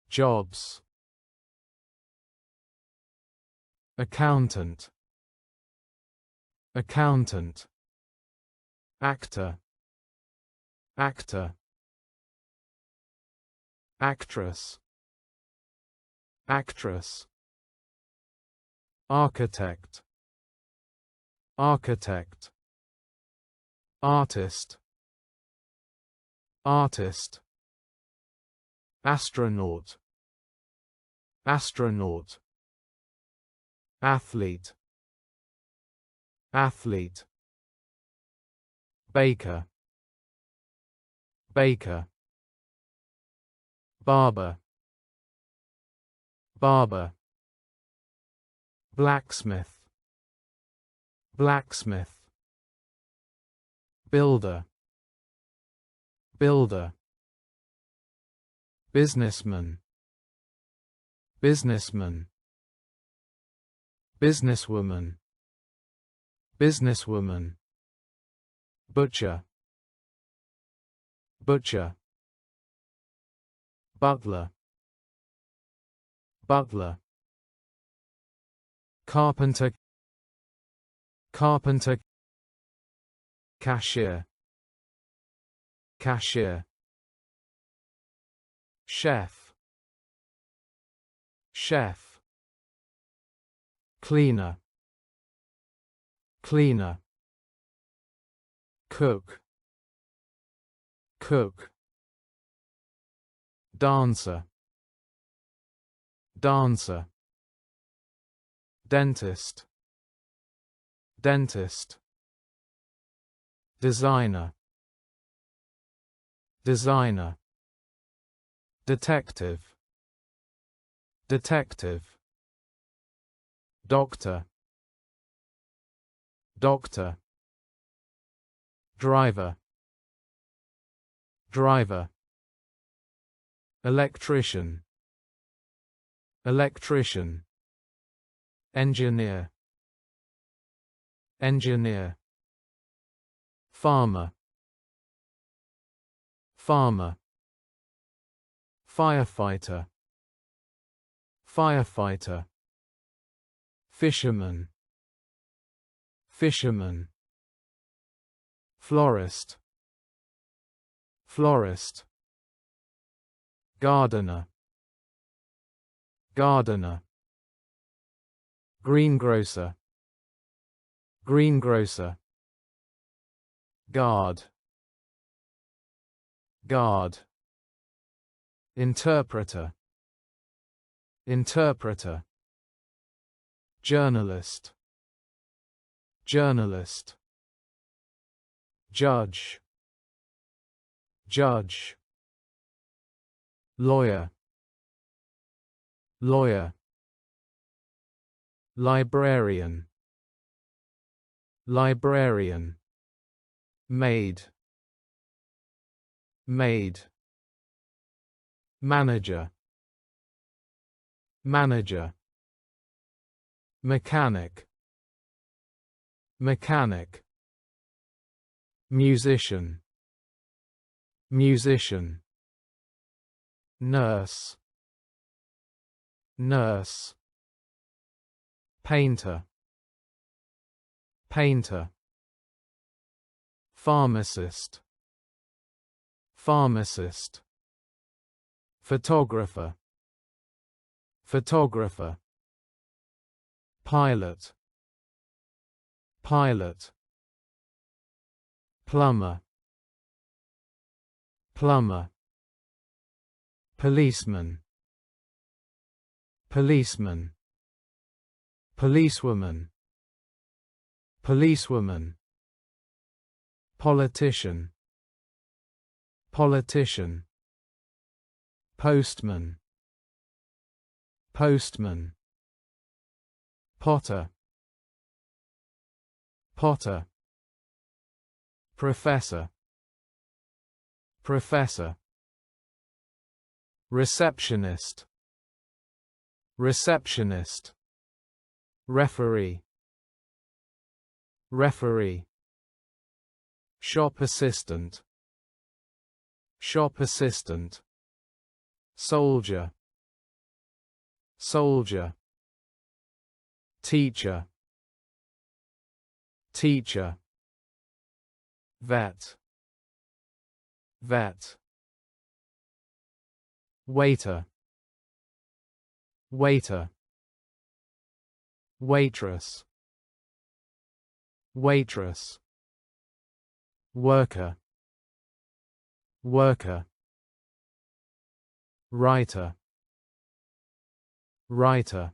jobs, accountant, accountant, actor, actor, actress, actress, architect, architect, artist, artist, astronaut, astronaut, athlete, athlete, baker, baker, barber, barber, blacksmith, blacksmith, builder, builder, businessman, businessman, businesswoman, businesswoman, butcher, butcher, butler, butler, carpenter, carpenter, cashier, cashier, chef, chef, cleaner, cleaner, cook, cook, dancer, dancer, dentist, dentist, designer, designer, detective, detective, doctor, doctor, driver, driver, electrician, electrician, engineer, engineer, farmer, farmer, firefighter, firefighter, fisherman, fisherman, florist, florist, gardener, gardener, greengrocer, greengrocer, guard, guard, interpreter, interpreter, journalist, journalist, judge, judge, lawyer, lawyer, librarian, librarian, maid, maid, manager, manager, mechanic, mechanic, musician, musician, nurse, nurse, painter, painter, pharmacist, pharmacist, photographer, photographer, pilot, pilot, plumber, plumber, policeman, policeman, policewoman, policewoman, politician, politician, postman, postman, potter, potter, professor, professor, receptionist, receptionist, referee, referee, shop assistant, shop assistant, soldier, soldier, teacher, teacher, vet, vet, waiter, waiter, waitress, waitress, worker, worker, writer, writer,